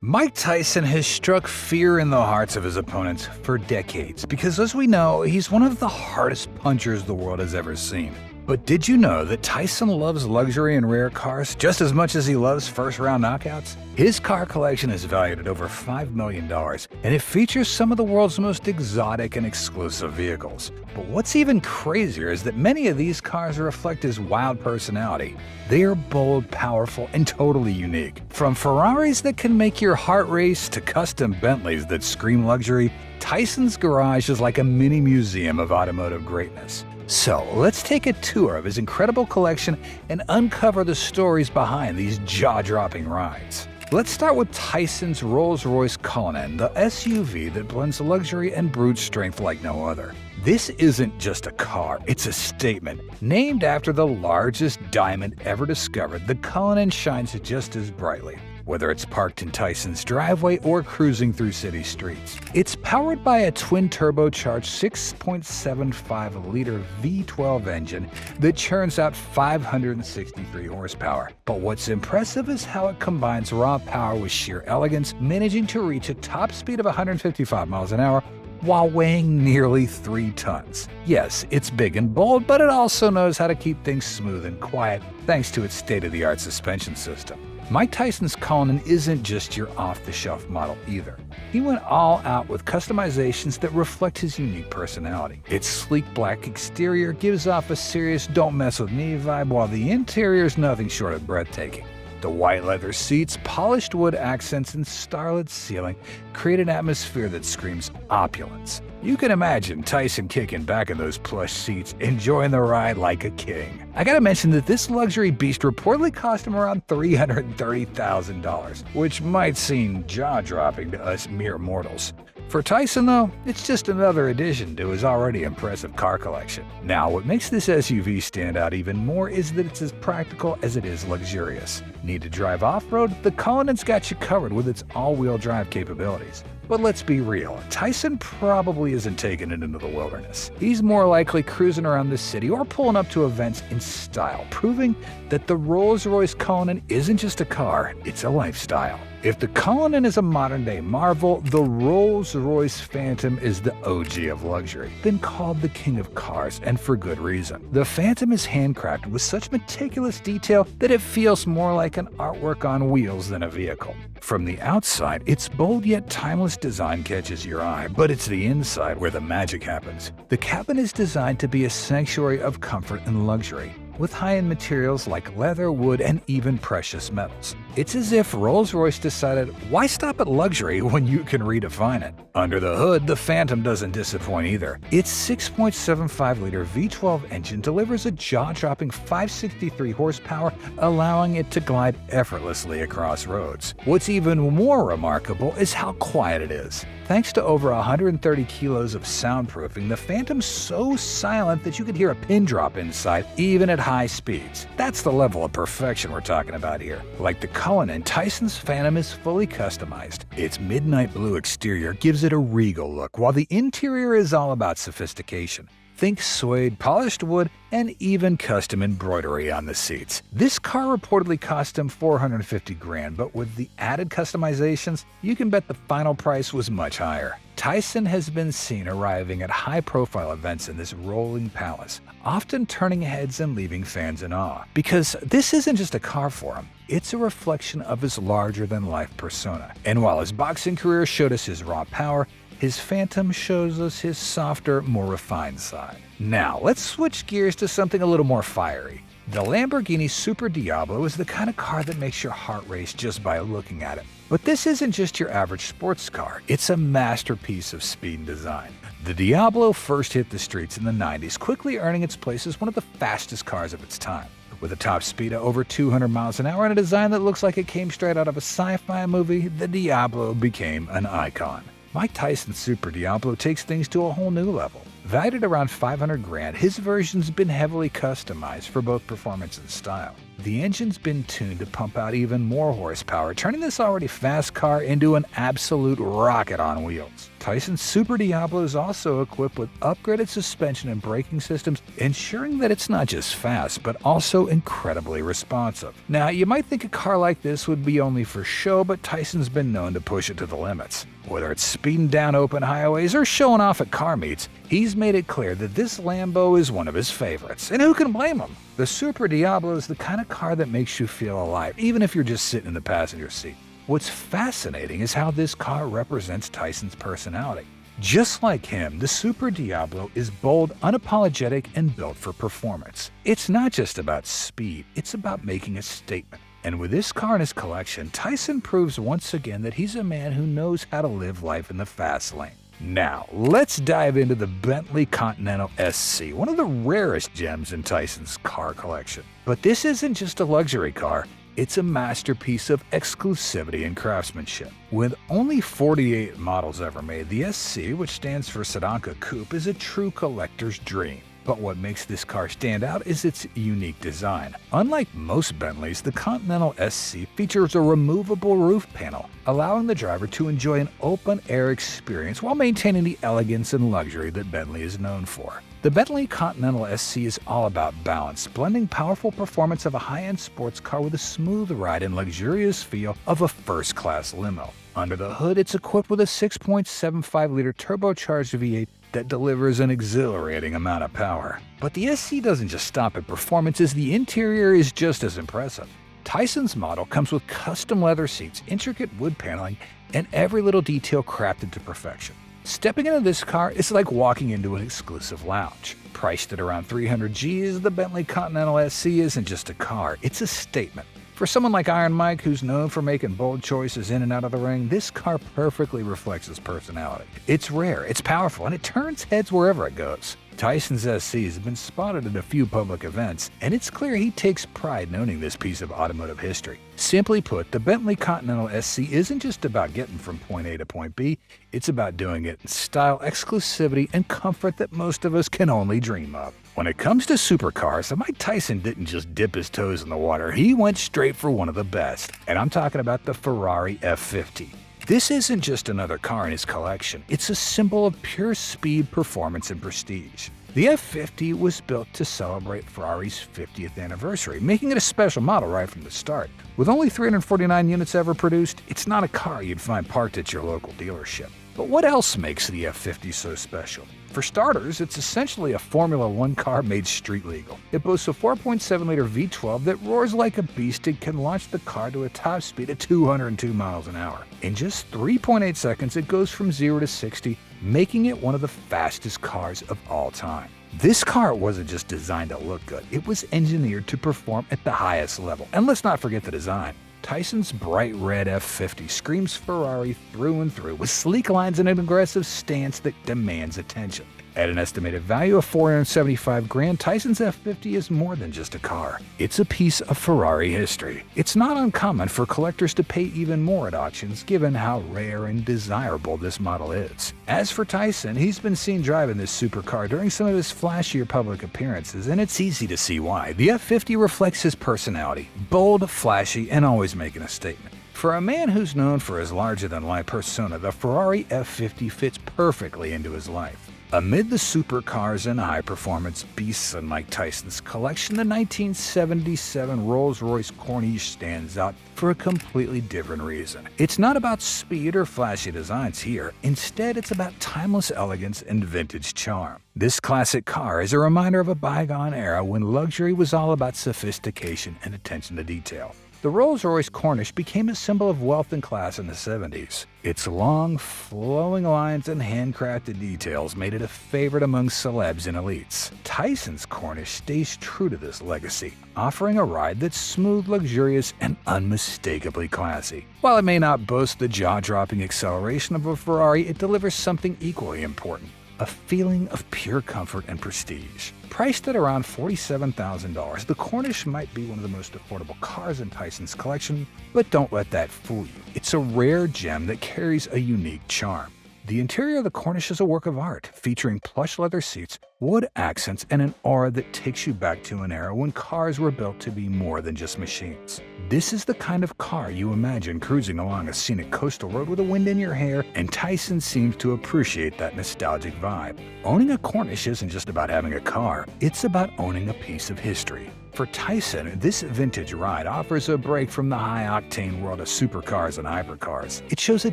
Mike Tyson has struck fear in the hearts of his opponents for decades because, as we know, he's one of the hardest punchers the world has ever seen. But did you know that Tyson loves luxury and rare cars just as much as he loves first-round knockouts? His car collection is valued at over $5 million, and it features some of the world's most exotic and exclusive vehicles. But what's even crazier is that many of these cars reflect his wild personality. They are bold, powerful, and totally unique. From Ferraris that can make your heart race to custom Bentleys that scream luxury, Tyson's garage is like a mini museum of automotive greatness. So let's take a tour of his incredible collection and uncover the stories behind these jaw-dropping rides. Let's start with Tyson's Rolls-Royce Cullinan, the SUV that blends luxury and brute strength like no other. This isn't just a car, it's a statement. Named after the largest diamond ever discovered, the Cullinan shines just as brightly, whether it's parked in Tyson's driveway or cruising through city streets. It's powered by a twin-turbocharged 6.75-liter V12 engine that churns out 563 horsepower. But what's impressive is how it combines raw power with sheer elegance, managing to reach a top speed of 155 miles an hour while weighing nearly 3 tons. Yes, it's big and bold, but it also knows how to keep things smooth and quiet thanks to its state-of-the-art suspension system. Mike Tyson's Cullinan isn't just your off-the-shelf model either. He went all out with customizations that reflect his unique personality. Its sleek black exterior gives off a serious don't-mess-with-me vibe, while the interior is nothing short of breathtaking. The white leather seats, polished wood accents, and starlit ceiling create an atmosphere that screams opulence. You can imagine Tyson kicking back in those plush seats, enjoying the ride like a king. I gotta mention that this luxury beast reportedly cost him around $330,000, which might seem jaw-dropping to us mere mortals. For Tyson, though, it's just another addition to his already impressive car collection. Now, what makes this SUV stand out even more is that it's as practical as it is luxurious. Need to drive off-road? The Cullinan's got you covered with its all-wheel drive capabilities. But let's be real, Tyson probably isn't taking it into the wilderness. He's more likely cruising around the city or pulling up to events in style, proving that the Rolls-Royce Cullinan isn't just a car, it's a lifestyle. If the Cullinan is a modern-day marvel, the Rolls-Royce Phantom is the OG of luxury, been called the king of cars, and for good reason. The Phantom is handcrafted with such meticulous detail that it feels more like an artwork on wheels than a vehicle. From the outside, its bold yet timeless design catches your eye, but it's the inside where the magic happens. The cabin is designed to be a sanctuary of comfort and luxury, with high-end materials like leather, wood, and even precious metals. It's as if Rolls-Royce decided, why stop at luxury when you can redefine it? Under the hood, the Phantom doesn't disappoint either. Its 6.75-liter V12 engine delivers a jaw-dropping 563 horsepower, allowing it to glide effortlessly across roads. What's even more remarkable is how quiet it is. Thanks to over 130 kilos of soundproofing, the Phantom's so silent that you could hear a pin drop inside, even at high speeds. That's the level of perfection we're talking about here. Like the Cullinan, Tyson's Phantom is fully customized. Its midnight blue exterior gives it a regal look, while the interior is all about sophistication. Think suede, polished wood, and even custom embroidery on the seats. This car reportedly cost him $450,000, but with the added customizations, you can bet the final price was much higher. Tyson has been seen arriving at high-profile events in this rolling palace, often turning heads and leaving fans in awe. Because this isn't just a car for him, it's a reflection of his larger-than-life persona. And while his boxing career showed us his raw power, his Phantom shows us his softer, more refined side. Now, let's switch gears to something a little more fiery. The Lamborghini Super Diablo is the kind of car that makes your heart race just by looking at it. But this isn't just your average sports car, it's a masterpiece of speed and design. The Diablo first hit the streets in the 90s, quickly earning its place as one of the fastest cars of its time. With a top speed of over 200 miles an hour and a design that looks like it came straight out of a sci-fi movie, the Diablo became an icon. Mike Tyson's Super Diablo takes things to a whole new level. Valued at around $500,000, his version's been heavily customized for both performance and style. The engine's been tuned to pump out even more horsepower, turning this already fast car into an absolute rocket on wheels. Tyson's Super Diablo is also equipped with upgraded suspension and braking systems, ensuring that it's not just fast, but also incredibly responsive. Now, you might think a car like this would be only for show, but Tyson's been known to push it to the limits. Whether it's speeding down open highways or showing off at car meets, he's made it clear that this Lambo is one of his favorites. And who can blame him? The Super Diablo is the kind of car that makes you feel alive, even if you're just sitting in the passenger seat. What's fascinating is how this car represents Tyson's personality. Just like him, the Super Diablo is bold, unapologetic, and built for performance. It's not just about speed, it's about making a statement. And with this car in his collection, Tyson proves once again that he's a man who knows how to live life in the fast lane. Now, let's dive into the Bentley Continental SC, one of the rarest gems in Tyson's car collection. But this isn't just a luxury car, it's a masterpiece of exclusivity and craftsmanship. With only 48 models ever made, the SC, which stands for Sedanka Coupe, is a true collector's dream. But what makes this car stand out is its unique design. Unlike most Bentleys, the Continental SC features a removable roof panel, allowing the driver to enjoy an open-air experience while maintaining the elegance and luxury that Bentley is known for. The Bentley Continental SC is all about balance, blending powerful performance of a high-end sports car with a smooth ride and luxurious feel of a first-class limo. Under the hood, it's equipped with a 6.75-liter turbocharged V8 that delivers an exhilarating amount of power. But the SC doesn't just stop at performance, as the interior is just as impressive. Tyson's model comes with custom leather seats, intricate wood paneling, and every little detail crafted to perfection. Stepping into this car is like walking into an exclusive lounge. Priced at around 300 G's, the Bentley Continental SC isn't just a car, it's a statement. For someone like Iron Mike, who's known for making bold choices in and out of the ring, this car perfectly reflects his personality. It's rare, it's powerful, and it turns heads wherever it goes. Tyson's SCs have been spotted at a few public events, and it's clear he takes pride in owning this piece of automotive history. Simply put, the Bentley Continental SC isn't just about getting from point A to point B, it's about doing it in style, exclusivity, and comfort that most of us can only dream of. When it comes to supercars, Mike Tyson didn't just dip his toes in the water, he went straight for one of the best, and I'm talking about the Ferrari F50. This isn't just another car in his collection, it's a symbol of pure speed, performance, and prestige. The F50 was built to celebrate Ferrari's 50th anniversary, making it a special model right from the start. With only 349 units ever produced, it's not a car you'd find parked at your local dealership. But what else makes the F50 so special? For starters, it's essentially a Formula One car made street legal. It boasts a 4.7-liter V12 that roars like a beast and can launch the car to a top speed of 202 miles an hour. In just 3.8 seconds, it goes from 0 to 60, making it one of the fastest cars of all time. This car wasn't just designed to look good, it was engineered to perform at the highest level. And let's not forget the design. Tyson's bright red F50 screams Ferrari through and through, with sleek lines and an aggressive stance that demands attention. At an estimated value of $475,000, Tyson's F50 is more than just a car. It's a piece of Ferrari history. It's not uncommon for collectors to pay even more at auctions, given how rare and desirable this model is. As for Tyson, he's been seen driving this supercar during some of his flashier public appearances, and it's easy to see why. The F50 reflects his personality, bold, flashy, and always making a statement. For a man who's known for his larger-than-life persona, the Ferrari F50 fits perfectly into his life. Amid the supercars and high-performance beasts in Mike Tyson's collection, the 1977 Rolls-Royce Corniche stands out for a completely different reason. It's not about speed or flashy designs here. Instead, it's about timeless elegance and vintage charm. This classic car is a reminder of a bygone era when luxury was all about sophistication and attention to detail. The Rolls-Royce Corniche became a symbol of wealth and class in the 70s. Its long, flowing lines and handcrafted details made it a favorite among celebs and elites. Tyson's Corniche stays true to this legacy, offering a ride that's smooth, luxurious, and unmistakably classy. While it may not boast the jaw-dropping acceleration of a Ferrari, it delivers something equally important: a feeling of pure comfort and prestige. Priced at around $47,000, the Corniche might be one of the most affordable cars in Tyson's collection, but don't let that fool you. It's a rare gem that carries a unique charm. The interior of the Corniche is a work of art, featuring plush leather seats, wood accents, and an aura that takes you back to an era when cars were built to be more than just machines. This is the kind of car you imagine cruising along a scenic coastal road with the wind in your hair, and Tyson seems to appreciate that nostalgic vibe. Owning a Corniche isn't just about having a car, it's about owning a piece of history. For Tyson, this vintage ride offers a break from the high-octane world of supercars and hypercars. It shows a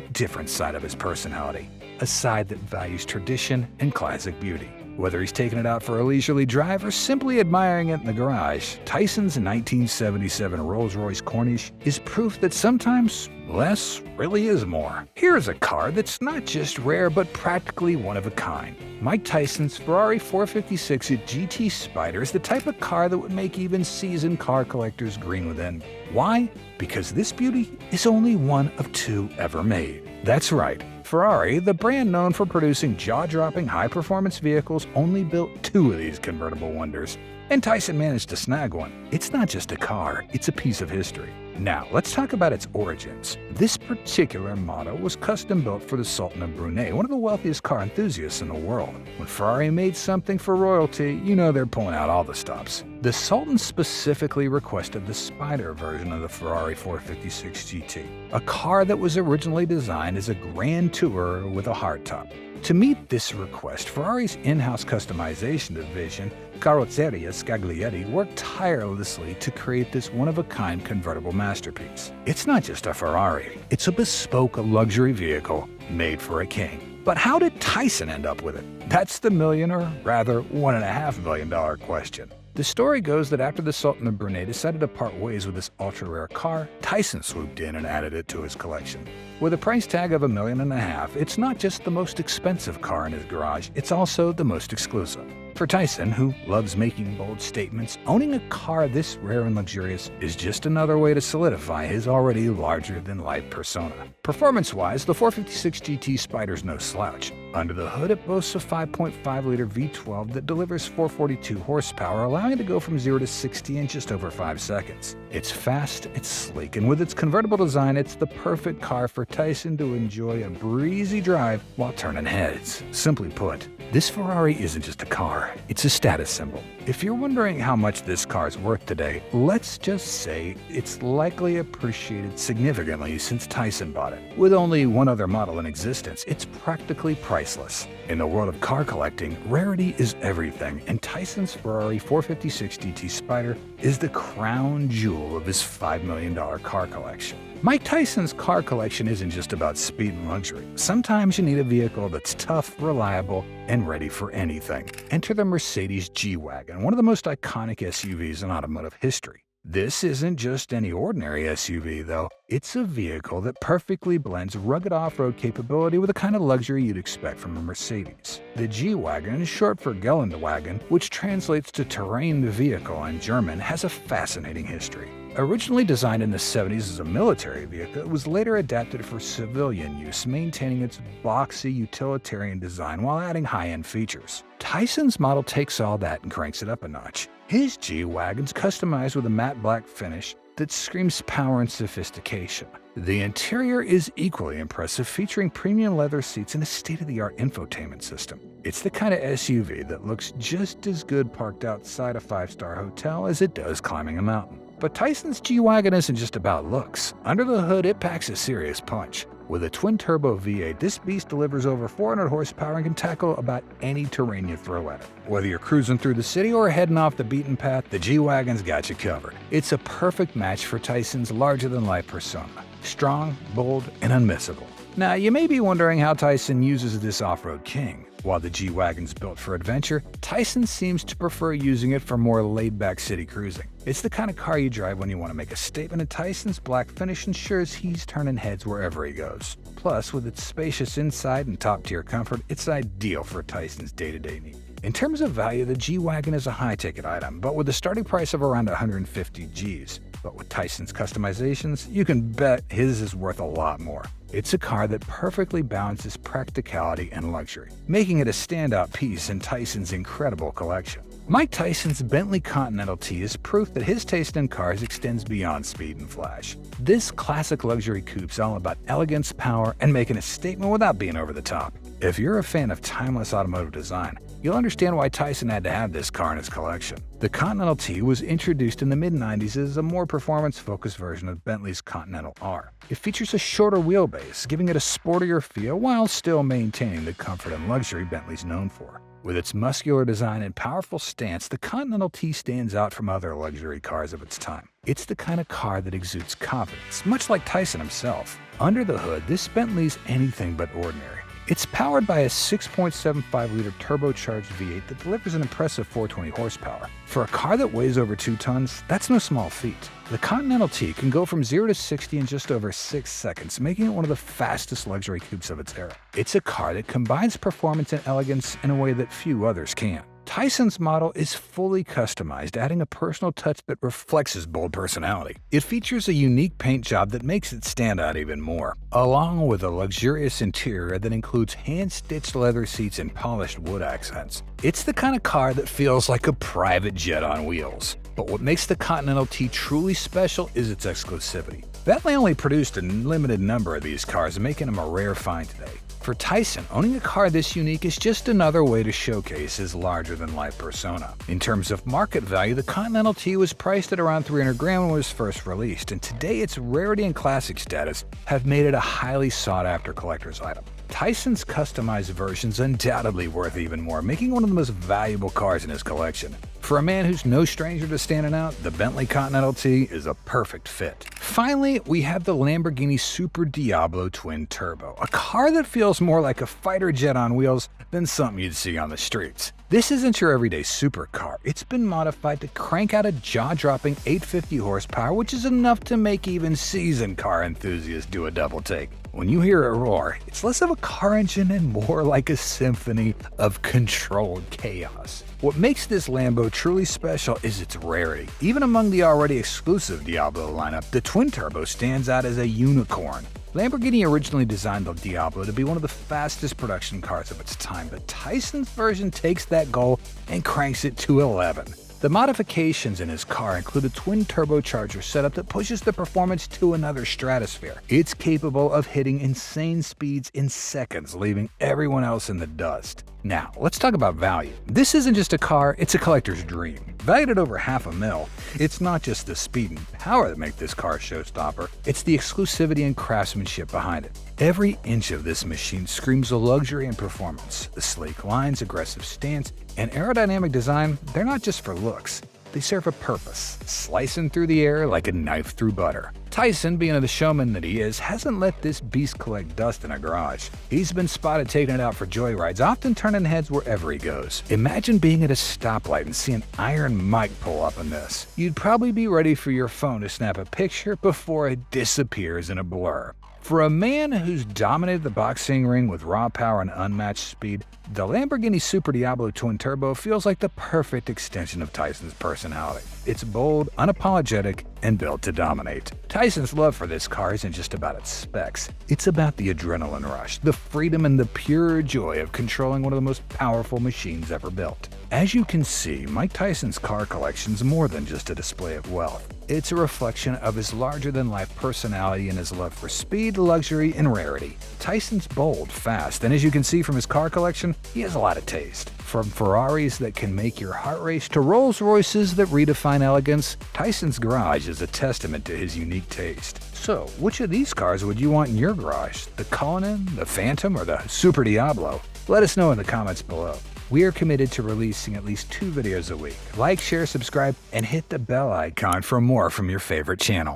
different side of his personality, a side that values tradition and classic beauty. Whether he's taking it out for a leisurely drive or simply admiring it in the garage, Tyson's 1977 Rolls-Royce Corniche is proof that sometimes less really is more. Here's a car that's not just rare but practically one of a kind. Mike Tyson's Ferrari 456 GT Spider is the type of car that would make even seasoned car collectors green with envy. Why? Because this beauty is only one of two ever made. That's right. Ferrari, the brand known for producing jaw-dropping high-performance vehicles, only built two of these convertible wonders. And Tyson managed to snag one. It's not just a car, it's a piece of history. Now, let's talk about its origins. This particular model was custom-built for the Sultan of Brunei, one of the wealthiest car enthusiasts in the world. When Ferrari made something for royalty, you know they're pulling out all the stops. The Sultan specifically requested the Spider version of the Ferrari 456 GT, a car that was originally designed as a grand tourer with a hardtop. To meet this request, Ferrari's in-house customization division, Carrozzeria Scaglietti, worked tirelessly to create this one-of-a-kind convertible masterpiece. It's not just a Ferrari, it's a bespoke luxury vehicle made for a king. But how did Tyson end up with it? That's the million, or rather $1.5 million question. The story goes that after the Sultan of Brunei decided to part ways with this ultra-rare car, Tyson swooped in and added it to his collection. With a price tag of $1.5 million, it's not just the most expensive car in his garage, it's also the most exclusive. For Tyson, who loves making bold statements, owning a car this rare and luxurious is just another way to solidify his already larger-than-life persona. Performance-wise, the 456 GT Spider's no slouch. Under the hood, it boasts a 5.5-liter V12 that delivers 442 horsepower, allowing it to go from 0 to 60 in just over 5 seconds. It's fast, it's sleek, and with its convertible design, it's the perfect car for Tyson to enjoy a breezy drive while turning heads. Simply put, this Ferrari isn't just a car, it's a status symbol. If you're wondering how much this car's worth today, let's just say it's likely appreciated significantly since Tyson bought it. With only one other model in existence, it's practically priceless. In the world of car collecting, rarity is everything, and Tyson's Ferrari 456 GT Spider is the crown jewel of his $5 million car collection. Mike Tyson's car collection isn't just about speed and luxury. Sometimes you need a vehicle that's tough, reliable, and ready for anything. Enter the Mercedes G-Wagon, one of the most iconic SUVs in automotive history. This isn't just any ordinary SUV, though. It's a vehicle that perfectly blends rugged off-road capability with the kind of luxury you'd expect from a Mercedes. The G-Wagon, short for Geländewagen, which translates to terrain vehicle in German, has a fascinating history. Originally designed in the 70s as a military vehicle, it was later adapted for civilian use, maintaining its boxy utilitarian design while adding high-end features. Tyson's model takes all that and cranks it up a notch. His G-Wagon's customized with a matte black finish that screams power and sophistication. The interior is equally impressive, featuring premium leather seats and a state-of-the-art infotainment system. It's the kind of SUV that looks just as good parked outside a five-star hotel as it does climbing a mountain. But Tyson's G-Wagon isn't just about looks. Under the hood, it packs a serious punch. With a twin-turbo V8, this beast delivers over 400 horsepower and can tackle about any terrain you throw at it. Whether you're cruising through the city or heading off the beaten path, the G-Wagon's got you covered. It's a perfect match for Tyson's larger-than-life persona. Strong, bold, and unmissable. Now, you may be wondering how Tyson uses this off-road king. While the G-Wagon's built for adventure, Tyson seems to prefer using it for more laid-back city cruising. It's the kind of car you drive when you want to make a statement, and Tyson's black finish ensures he's turning heads wherever he goes. Plus, with its spacious inside and top-tier comfort, it's ideal for Tyson's day-to-day needs. In terms of value, the G-Wagon is a high-ticket item, but with a starting price of around 150 Gs. But with Tyson's customizations, you can bet his is worth a lot more. It's a car that perfectly balances practicality and luxury, making it a standout piece in Tyson's incredible collection. Mike Tyson's Bentley Continental T is proof that his taste in cars extends beyond speed and flash. This classic luxury coupe's all about elegance, power, and making a statement without being over the top. If you're a fan of timeless automotive design, you'll understand why Tyson had to have this car in his collection. The Continental T was introduced in the mid-90s as a more performance-focused version of Bentley's Continental R. It features a shorter wheelbase, giving it a sportier feel while still maintaining the comfort and luxury Bentley's known for. With its muscular design and powerful stance, the Continental T stands out from other luxury cars of its time. It's the kind of car that exudes confidence, much like Tyson himself. Under the hood, this Bentley's anything but ordinary. It's powered by a 6.75-liter turbocharged V8 that delivers an impressive 420 horsepower. For a car that weighs over 2 tons, that's no small feat. The Continental T can go from 0 to 60 in just over 6 seconds, making it one of the fastest luxury coupes of its era. It's a car that combines performance and elegance in a way that few others can. Tyson's model is fully customized, adding a personal touch that reflects his bold personality. It features a unique paint job that makes it stand out even more, along with a luxurious interior that includes hand-stitched leather seats and polished wood accents. It's the kind of car that feels like a private jet on wheels. But what makes the Continental T truly special is its exclusivity. Bentley only produced a limited number of these cars, making them a rare find today. For Tyson, owning a car this unique is just another way to showcase his larger-than-life persona. In terms of market value, the Continental T was priced at around $300,000 when it was first released, and today its rarity and classic status have made it a highly sought-after collector's item. Tyson's customized version's undoubtedly worth even more, making one of the most valuable cars in his collection. For a man who's no stranger to standing out, the Bentley Continental T is a perfect fit. Finally, we have the Lamborghini Super Diablo Twin Turbo, a car that feels more like a fighter jet on wheels than something you'd see on the streets. This isn't your everyday supercar. It's been modified to crank out a jaw-dropping 850 horsepower, which is enough to make even seasoned car enthusiasts do a double take. When you hear it roar, it's less of a car engine and more like a symphony of controlled chaos. What makes this Lambo truly special is its rarity. Even among the already exclusive Diablo lineup, the Twin Turbo stands out as a unicorn. Lamborghini originally designed the Diablo to be one of the fastest production cars of its time, but Tyson's version takes that goal and cranks it to 11. The modifications in his car include a twin turbocharger setup that pushes the performance to another stratosphere. It's capable of hitting insane speeds in seconds, leaving everyone else in the dust. Now, let's talk about value. This isn't just a car, it's a collector's dream. Valued at over $500,000, it's not just the speed and power that make this car a showstopper, it's the exclusivity and craftsmanship behind it. Every inch of this machine screams luxury and performance. The sleek lines, aggressive stance, and aerodynamic design, they're not just for looks. They serve a purpose, slicing through the air like a knife through butter. Tyson, being the showman that he is, hasn't let this beast collect dust in a garage. He's been spotted taking it out for joyrides, often turning heads wherever he goes. Imagine being at a stoplight and seeing Iron Mike pull up in this. You'd probably be ready for your phone to snap a picture before it disappears in a blur. For a man who's dominated the boxing ring with raw power and unmatched speed, the Lamborghini Super Diablo Twin Turbo feels like the perfect extension of Tyson's personality. It's bold, unapologetic, and built to dominate. Tyson's love for this car isn't just about its specs. It's about the adrenaline rush, the freedom, and the pure joy of controlling one of the most powerful machines ever built. As you can see, Mike Tyson's car collection's more than just a display of wealth. It's a reflection of his larger-than-life personality and his love for speed, luxury, and rarity. Tyson's bold, fast, and as you can see from his car collection, he has a lot of taste. From Ferraris that can make your heart race to Rolls-Royces that redefine elegance, Tyson's garage is a testament to his unique taste. So, which of these cars would you want in your garage? The Cullinan, the Phantom, or the Super Diablo? Let us know in the comments below. We are committed to releasing at least 2 videos a week. Like, share, subscribe, and hit the bell icon for more from your favorite channel.